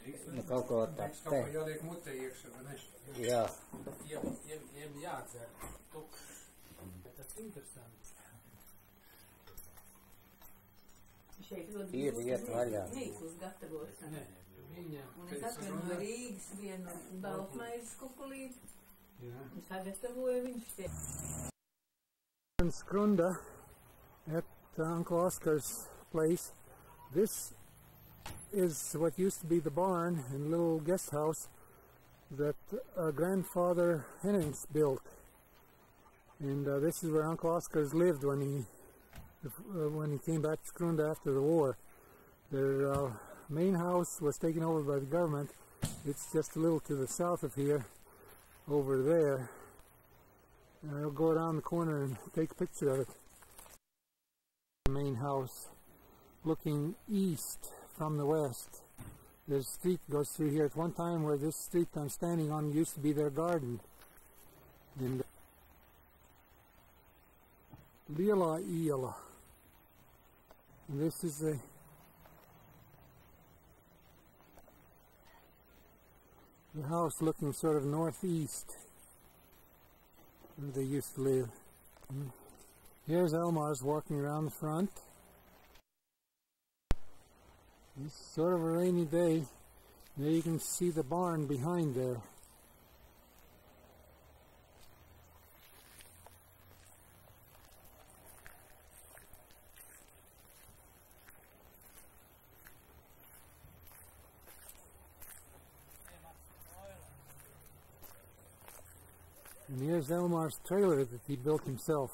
Nu, kaut ko tāds te. Jāliek mutē iekšā, vai ne? Jā. Jeb jādzer tukšs. Tas interesanti. Ir iet vaļā. Mīklas gatavošana. Nē, viņa... Un es atveru no Rīgas vienu baltmaizes kukulīti. Jā. Un sagatavoju viņš tie. Skrunda at Uncle Oscar's place. This is what used to be the barn and little guest house that grandfather Henins built. And this is where Uncle Oscar's lived when he came back to Skrunda after the war. Their main house was taken over by the government. It's just a little to the south of here, over there. And I'll go around the corner and take a picture of it. The main house, looking east from the west. There's a street goes through here. At one time where this street I'm standing on used to be their garden. And Liela Iela. And this is the house looking sort of northeast where they used to live. And here's Elmars walking around the front. It's sort of a rainy day. There you can see the barn behind there. And here's Elmar's trailer that he built himself.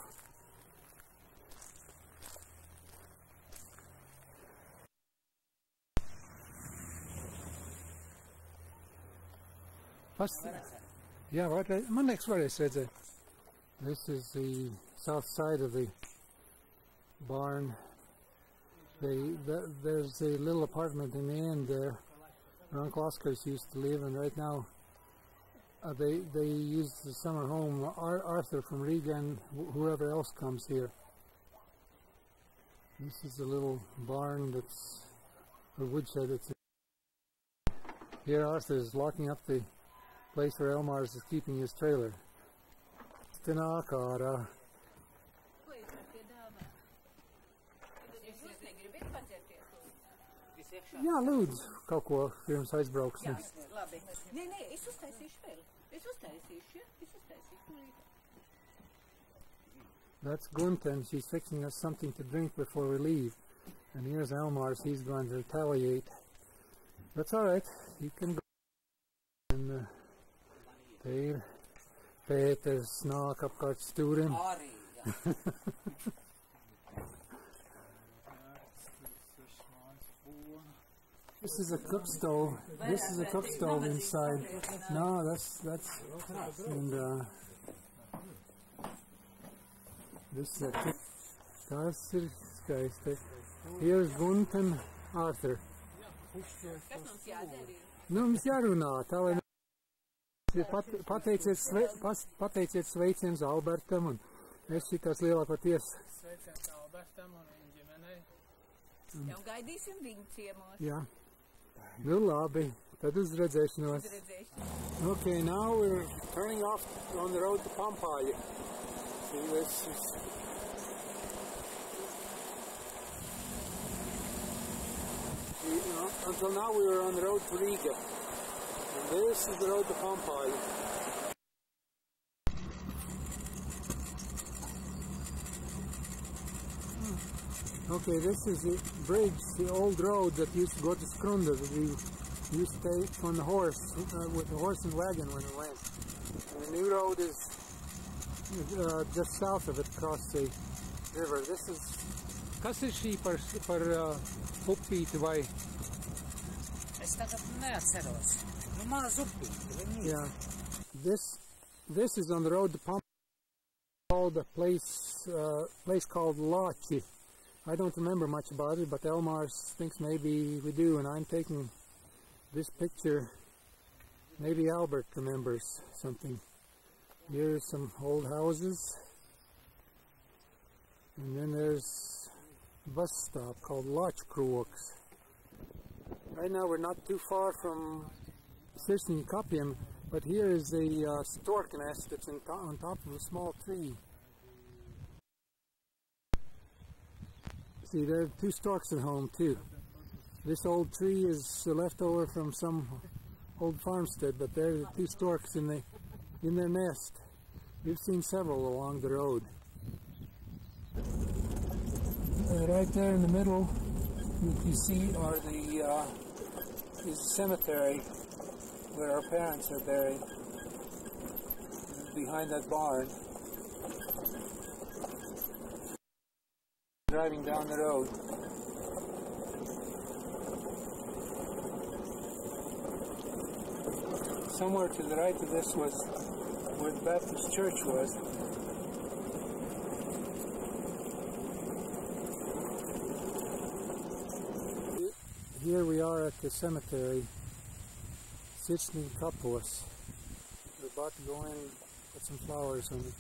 Yeah, man liekas varēs redzēt. This is the south side of the barn. There's a little apartment in the end there where Uncle Oscar's used to live, and right now they use the summer home. Arthur from Riga and whoever else comes here. This is a little barn that's a woodshed that's here. Arthur is locking up the place where Elmars is keeping his trailer. Stenākārā. Jā, lūdzu, kaut ko pirms aizbrauksim. Jā, labi. Nē, es uztaisīšu vēl. Es uztaisīšu. That's Gunten. She's fixing us something to drink before we leave. And here's Elmars. He's going to retaliate. That's all right. You can go. And, te ir Pēters nāk apkārt stūrim. Arī, jā. This is a cook stove. This is a cook stove inside. No, that's and this is a cook. Tas ir skaisti. Here's Gunten Arthur. Kas mums jādara? Nu, mums jārunā, tā lai pateiciet sveiciens Albertam, un es šitās lielākoties. Sveiciens Albertam un viņa ģimenei. Jau gaidīsim viņu ciemos. Jā. Nu labi, tad uz redzēšanos. Okay, now we're turning off on the road to Pampāļa. See, this is... Until now we were on the road to Riga. And this is the road to Pampāļa. Okay, this is the bridge, the old road that used to go to Skrunda that we used to take on the horse, with the horse and wagon when we went. And the new road is just south of it, across the river. This is... Kas ir šī par upīti vai? Es tagad neatceros. Nu, maz upīti. Yeah. This is on the road to Pampāļa, called a place called Latvia. I don't remember much about it, but Elmars thinks maybe we do, and I'm taking this picture. Maybe Albert remembers something. Here's some old houses, and then there's a bus stop called Lochkroks. Right now we're not too far from Sisney, but here is a stork nest that's on top of a small tree. See, there are 2 storks at home too. This old tree is leftover from some old farmstead, but there are the 2 storks in their nest. We've seen several along the road. Right there in the middle, what you see are is a cemetery where our parents are buried, behind that barn. Driving down the road. Somewhere to the right of this was where the Baptist church was. Here we are at the cemetery, Sudmalis. We're about to go in and put some flowers on it.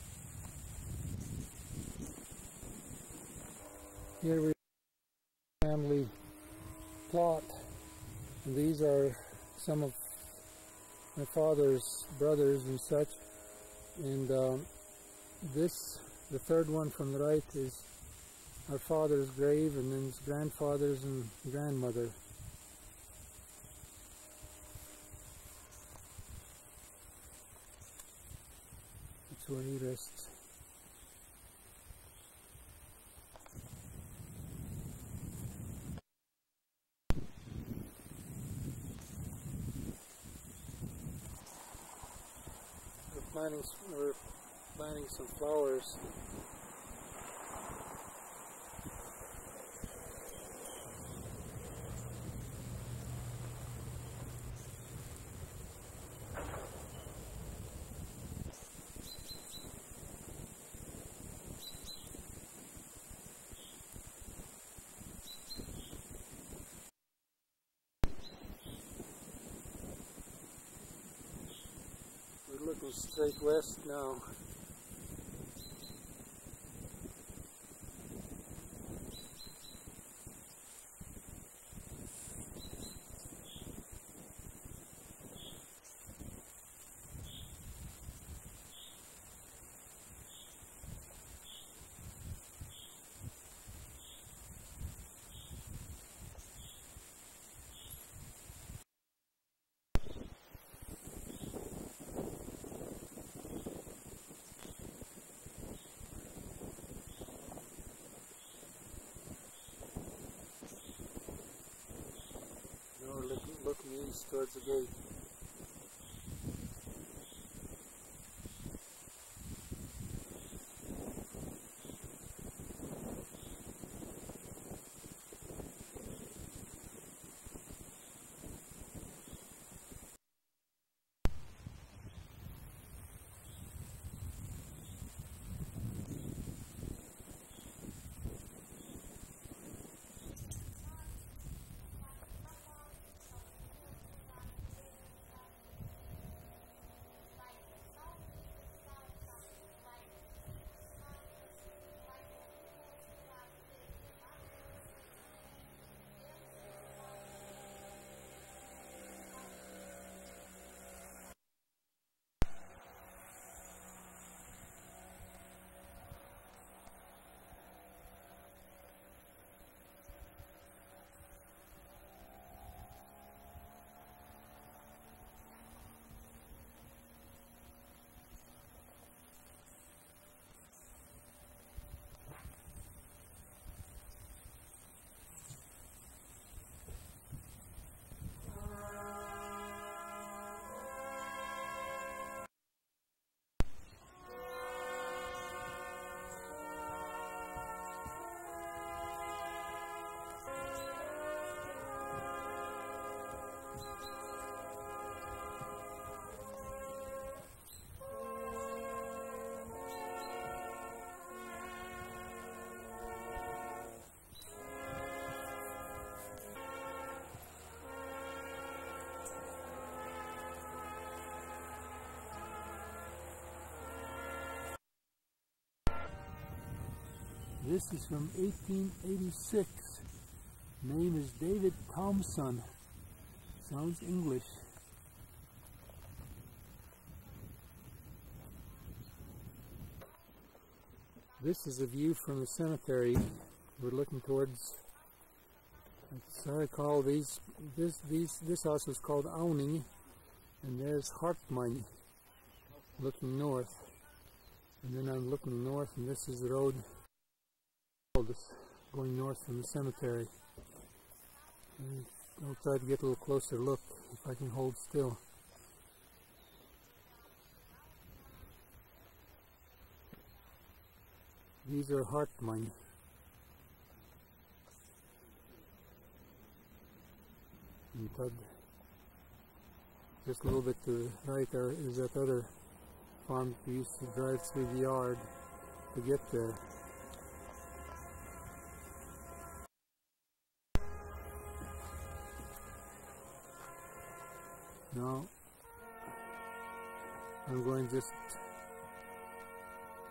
Here we are at the family plot, and these are some of my father's brothers and such. And this, the third one from the right, is our father's grave, and then his grandfather's and grandmother. That's where he rests. We're planting some flowers. We're looking straight west now. Looking east towards the gate. This is from 1886. Name is David Thompson. Sounds English. This is a view from the cemetery. We're looking towards, as I recall, this house is called Auning, and there's Hartmann looking north. And then I'm looking north, and this is the road going north from the cemetery. And I'll try to get a little closer look if I can hold still. These are Hartmann. And just a little bit to the right there is that other farm we used to drive through the yard to get there. Now I'm going to just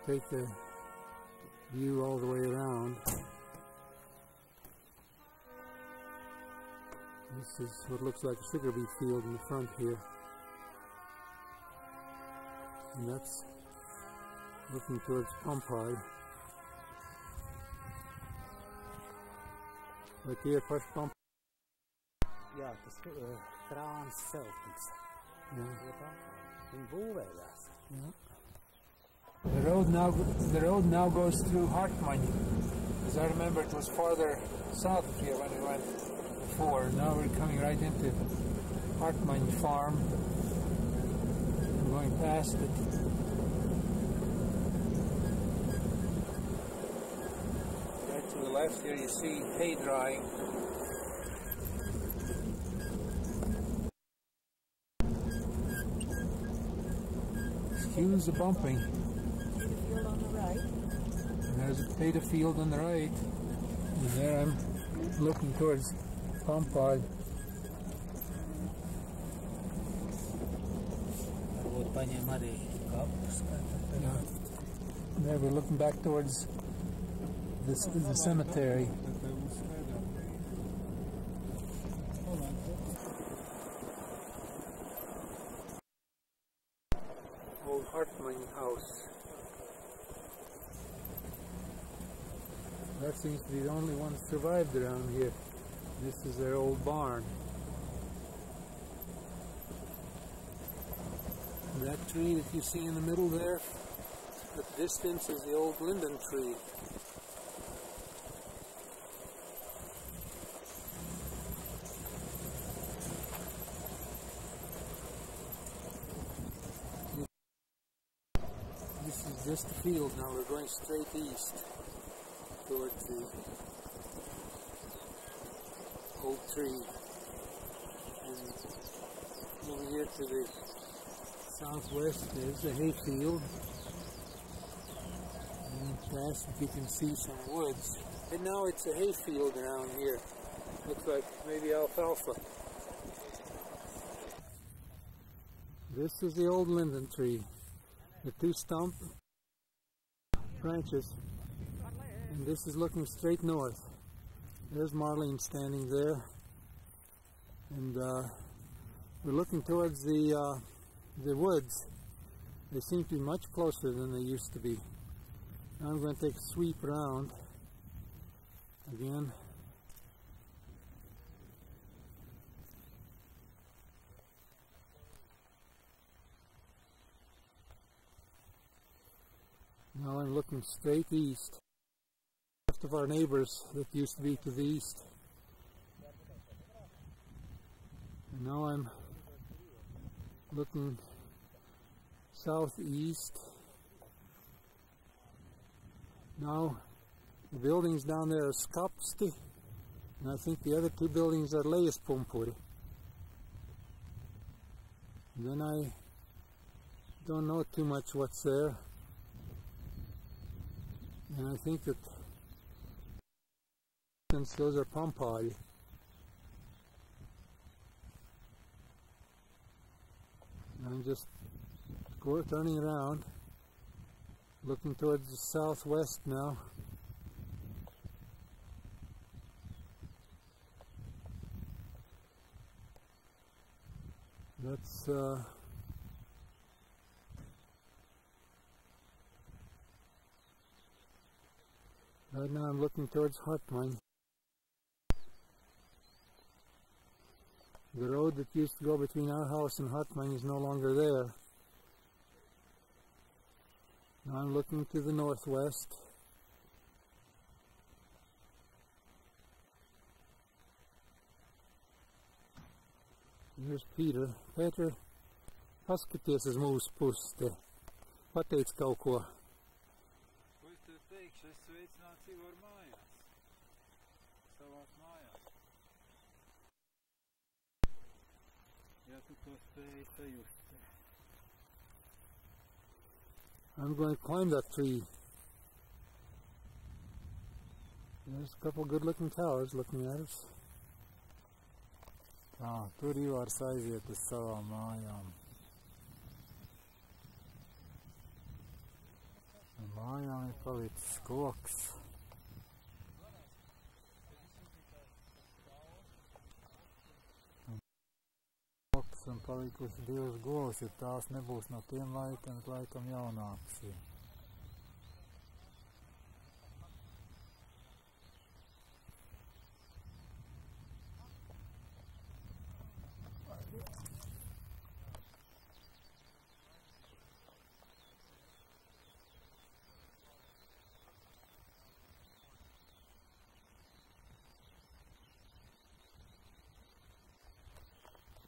take the view all the way around. This is what looks like a sugar beet field in the front here. And that's looking towards Pompeii. Vai tie paši Pompeii? Jā, tas krāns celtnis. Jā. Viņi būvējās. Yeah. The road now goes through Hartmann. As I remember, it was farther south of here when we went before. Now we're coming right into Hartmann farm. We're going past it. Right to the left here you see hay drying. Excuse the bumping. Field on the right. And there's a potato field on the right. And there I'm looking towards Pompeii. Varbūt paņem arī kapus. Yeah. And there we're looking back towards the cemetery. Old Hartmann house. That seems to be the only one that survived around here. This is their old barn. And that tree that you see in the middle there, at the distance, is the old linden tree. This is just the field now. We're going straight east towards the old tree. And over here to the southwest is the hayfield. And past you can see some woods. And now it's a hayfield around here. Looks like maybe alfalfa. This is the old linden tree. The two stump branches. And this is looking straight north. There's Marlene standing there. And we're looking towards the woods. They seem to be much closer than they used to be. Now I'm going to take a sweep around again. Now I'm looking straight east. Left of our neighbors that used to be to the east. And now I'm looking southeast. Now the buildings down there are Skapsti, and I think the other two buildings are Lejespumpuri. And then I don't know too much what's there. And I think that since those are Pompeii. I'm just turning around, looking towards the southwest now. That's right now I'm looking towards Hartman. The road that used to go between our house and Hartman is no longer there. Now I'm looking to the northwest. Here's Peter. Peter, paskaties uz mūsu pusi te. Pateic kaut ko. Ko es tev teikšu? Es sveicināts Ivar mājās. Savās mājās. Ja tu to spēji sajust. I'm going to climb that tree. There's a couple good looking cows looking at us. Tur Ivars aiziet uz savām mājām. Mājām ir palicis koks. Koks un palikusi 2 govs, ja tās nebūs no tiem laikiem, laikam jaunāks.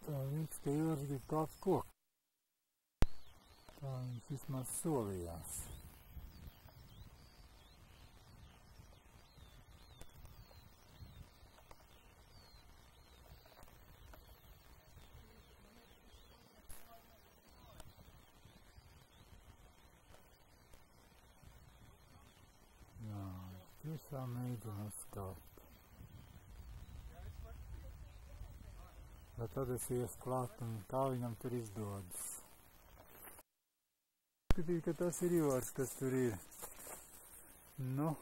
Tā viņš, ka Ivars grib kāpt koku. Tā viņš vismaz solījās. Jā, es tiešām mēģinu uzkāpt. Bet tad es iešu klāt un kā viņam tur izdodas. Skatīt, ka tas ir Ivars, kas tur ir. Nu.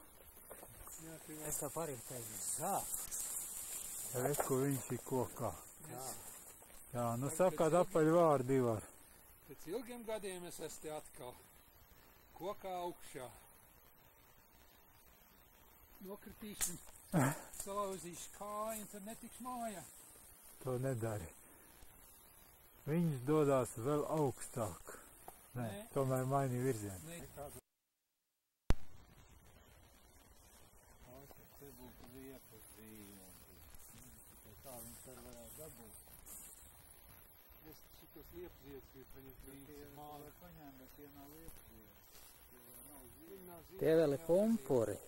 Es tā parītēju zāp. Redz, ko viņš ir kokā. Jā. Jā, nu sakāt apaļ vārdu, Ivar. Pēc ilgiem gadiem es esmu te atkal. Kokā augšā. Nokritīšu, salauzīšu kāju un tad netikšu mājā. To nedari. Viņš dodās vēl augstāk. Nē, tomēr maini virzienu. Te būtu liepas bija. Kā viņš tur varētu dabūt? Es šitos liepziedus gribu paņemt līdzi māli. Var paņēmt, bet tie nav liepziedus. Tie vēl ir pumpuri.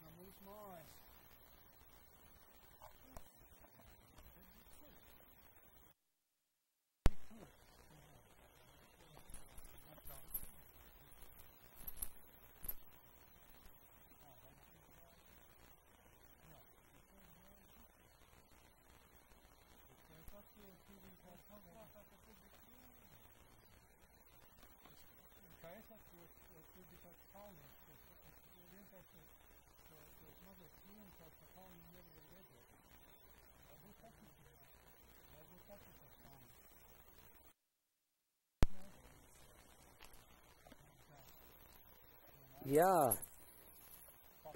No mūsu mājas. Kā es atceros, tur bija tāds kalniņš, vienkārši tos mazos krūmus kaut kā kalniņu nevar redzēt. Varbūt tas ir tas kalniņš. Jā,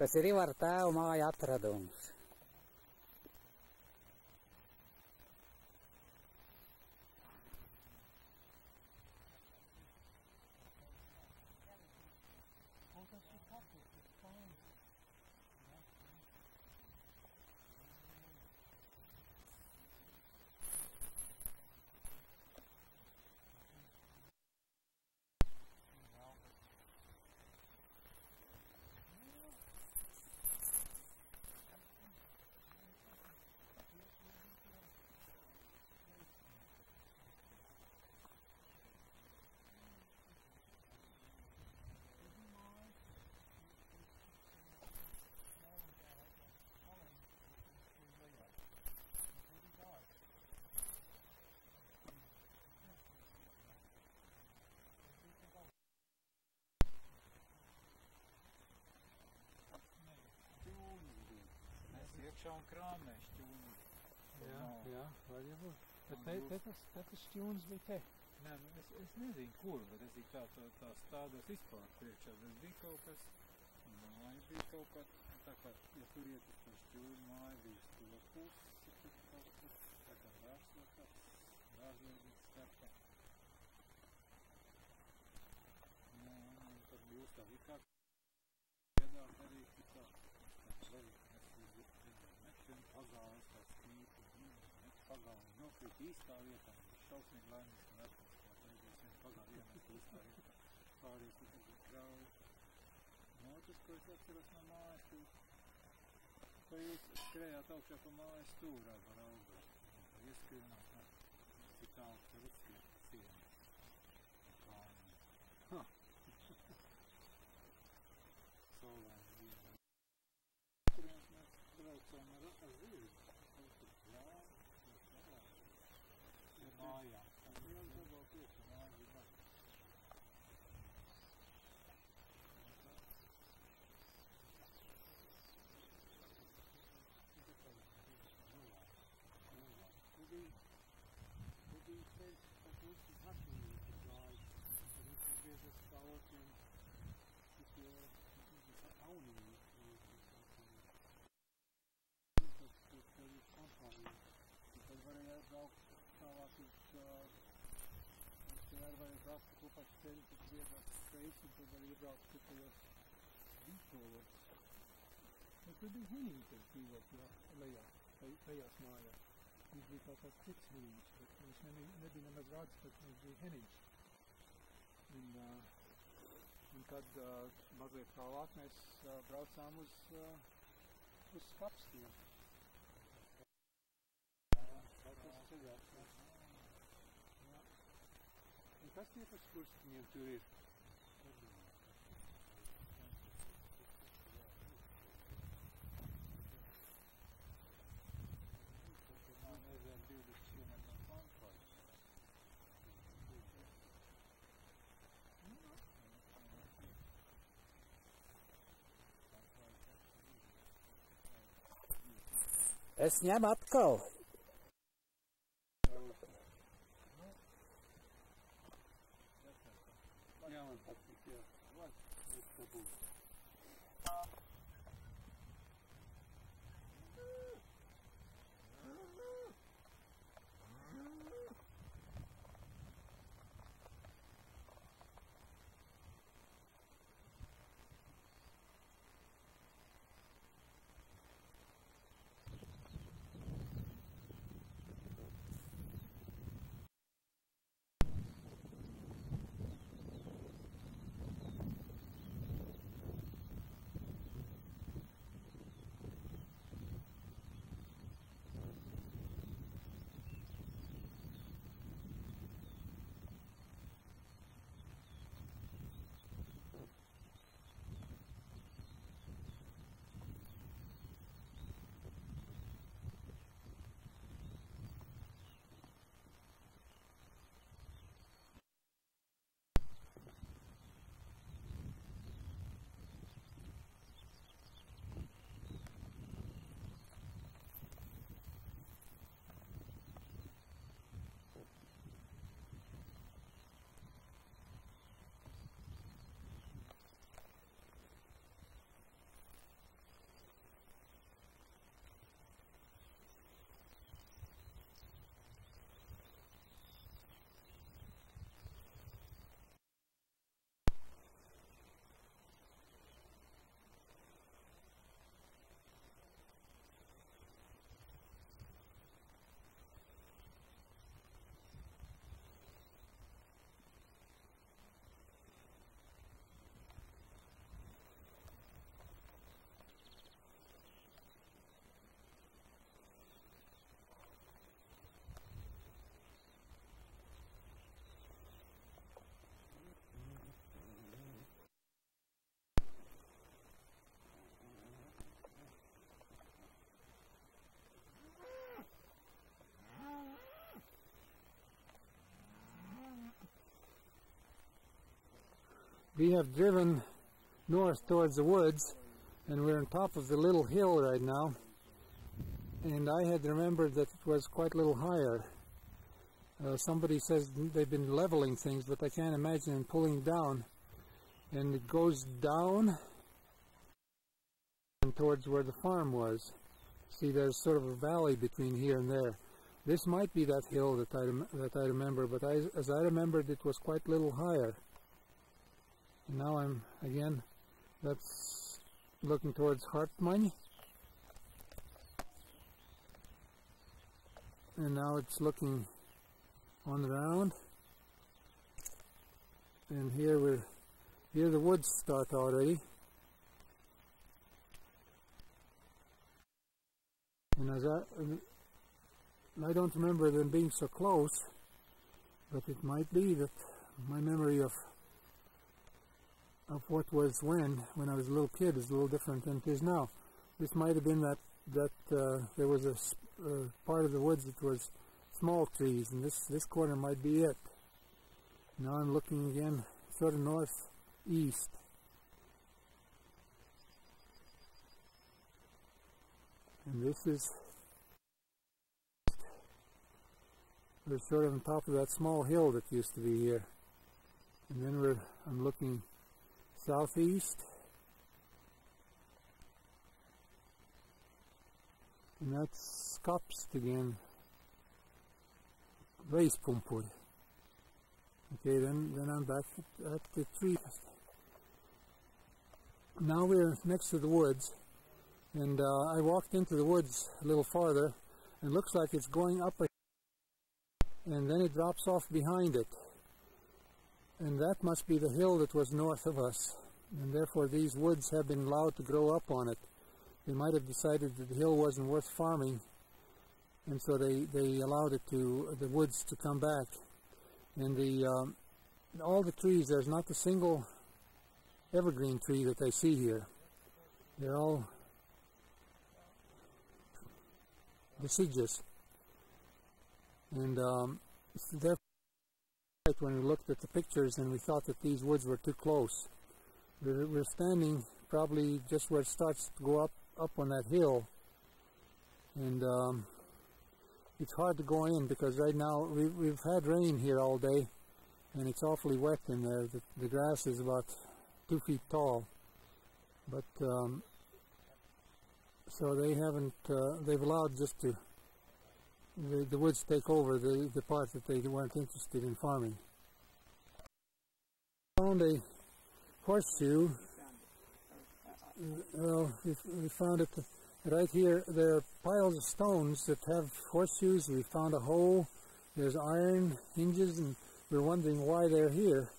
tas ir Ivara tēva māja atradums. iekšā un krāmē šķūni. Jā, var jau būt. Bet tas šķūns bija te. Nē, nu es nezinu kur, bet es tā stādos vispār priekšā, bet bija kaut kas, māja bija kaut kā, tā kā, ja tur iet uz to šķūni, māja bija uz to pusi, tur kaut kas, tā kā dārzlīdīgs starpā. Nu, un tad jūs tā vikā iedāt arī tā, un pagājas tā skīti, pagāja nokrīt īstā vietā, šausmīgi laimīgs un atpūst, kā beigās vien pagāja ienest īstā vietā, pāries tur bija krauji. Otrs, ko es atceros no mājas, ka jūs skrējāt augšā pa mājas stūrā par augstu, ieskrienāt, cik tālu tur uzskriet sienas, kāni. Saulēns diena. Turien mēs braucām ar zīvi. Mājām. Viens dabal priekšā mājas ir mājās. Tu biji ceļš, kad uzsas hašīni, kad gāja. Tad viņš griezies kā otriem šitie auniņi. Tad ir kompānija. Tad varēja atbraukt tālāk uz arī varēja braukt kopā ceļu, tad griezās kreisi, un tad arī iebraukt tajos vītolos. Tur bija Henins, kas dzīvot lejā, tajās mājās. Viņš bija kaut kāds cits Henins, bet viņš nebija nemaz rāds, bet viņš bija Henins. Un tad mazliet tālāk mēs braucām uz Skapstiem. Un kas tie par skurstiņiem tur ir? Es ņemu atkal. Jā, man patīk, jā. Vai, es tā būs. We have driven north towards the woods, and we're on top of the little hill right now, and I had remembered that it was quite a little higher. Somebody says they've been leveling things, but I can't imagine them pulling down. And it goes down and towards where the farm was. See, there's sort of a valley between here and there. This might be that hill that I remember, but as I remembered, it was quite a little higher. And now I'm again, that's looking towards Hartmann. And now it's looking on the round. And here the woods start already. And as I don't remember them being so close, but it might be that my memory of what was when I was a little kid is a little different than it is now. This might have been that there was a part of the woods that was small trees, and this corner might be it. Now I'm looking again sort of northeast. And this is, we're sort of on top of that small hill that used to be here. And then I'm looking southeast. And that's Skapst again. Reispumpur. Okay, then I'm back at the tree. Now we're next to the woods. And I walked into the woods a little farther, and it looks like it's going up a hill, and then it drops off behind it. And that must be the hill that was north of us, and therefore these woods have been allowed to grow up on it. They might have decided that the hill wasn't worth farming, and so they allowed the woods to come back. And all the trees, there's not a single evergreen tree that I see here. They're all deciduous, and therefore when we looked at the pictures and we thought that these woods were too close. We're standing probably just where it starts to go up on that hill, and it's hard to go in because right now we've had rain here all day, and it's awfully wet in there. The grass is about 2 feet tall, but so they haven't, they've allowed just to, the woods take over the part that they weren't interested in farming. Found a horseshoe. Well, we found it right here. There are piles of stones that have horseshoes. We found a hole. There's iron hinges, and we're wondering why they're here.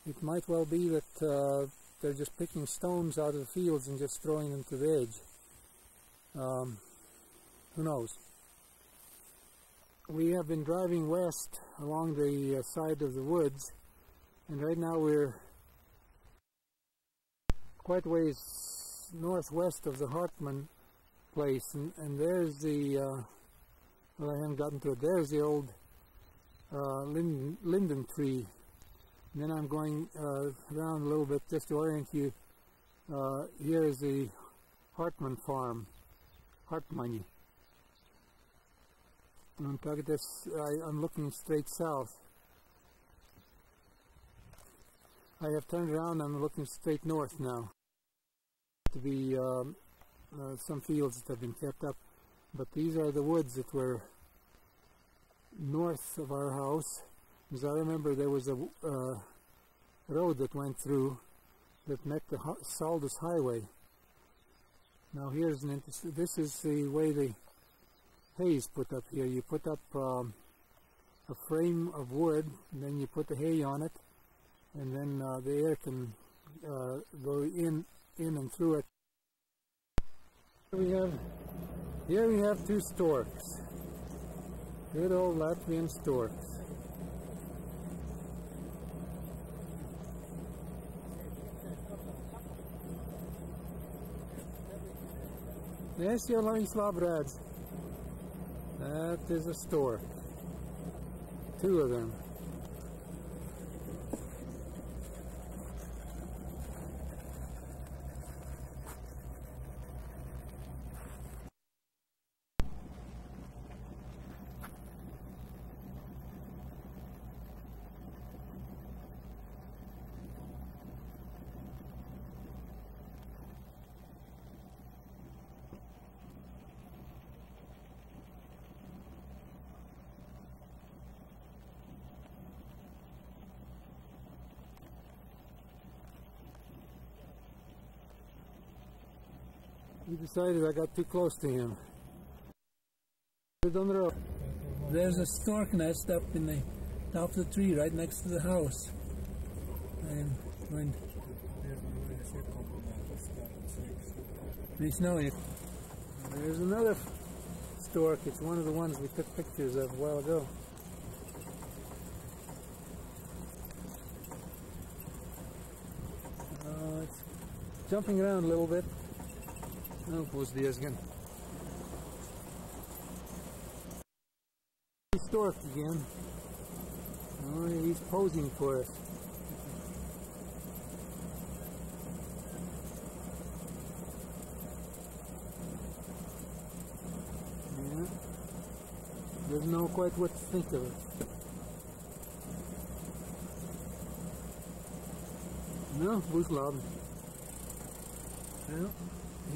It might well be that they're just picking stones out of the fields and just throwing them to the edge. Who knows? We have been driving west along the side of the woods, and right now we're quite a ways northwest of the Hartmann place, and there's the, well, I haven't gotten to it, there's the old linden tree. And then I'm going around a little bit just to orient you. Here is the Hartmann farm. Hartmann. And look at this, I'm looking straight south. I have turned around, I'm looking straight north now. To be some fields that have been kept up, but these are the woods that were north of our house. As I remember, there was a road that went through that met the Saldus Highway. Now here's an interesting, this is the way the hay is put up here. You put up a frame of wood, and then you put the hay on it, and then the air can go in and through it. Here we have two storks. Good old Latvian storks. Yes, you're lying slobbreds. That is a stork. Two of them. He decided I got too close to him. Down the road. There's a stork nest up in the top of the tree right next to the house. I'm going to... There's another stork. It's one of the ones we took pictures of a while ago. It's jumping around a little bit. Oh, pos dias gan. Stork again. Oh, he's posing for us. Yeah. Doesn't know quite what to think of it. No, būs labi. Well,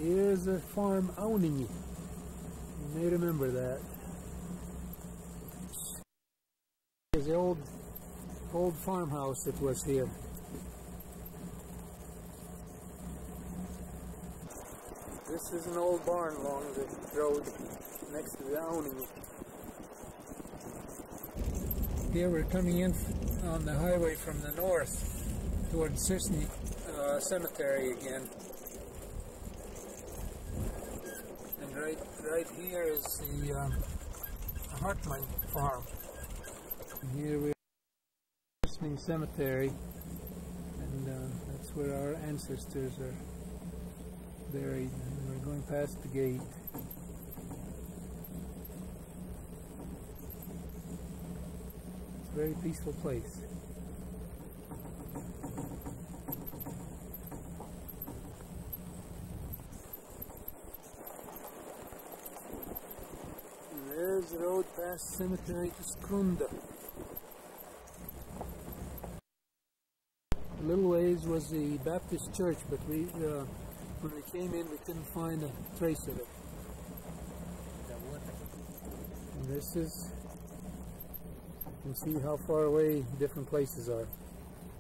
here's a farm Henins. You may remember that. There's the old farmhouse that was here. This is an old barn along the road next to the Henins. Here we're coming in on the highway from the north towards Sisney Cemetery again. And right here is the Hartman farm. And here we are at Sisney Cemetery, and that's where our ancestors are buried. And we're going past the gate. It's a very peaceful place. There's the road past the cemetery to Skrunda. A little ways was the Baptist church, but when we came in we couldn't find a trace of it. And this is, you can see how far away different places are.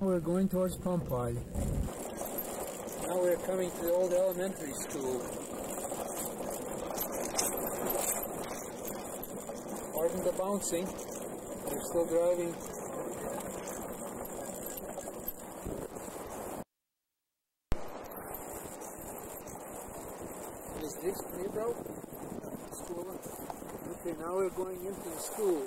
We're going towards Pompeii. Now we're coming to the old elementary school. Pardon the bouncing, we're still driving. Is this School? Okay, now we're going into the school.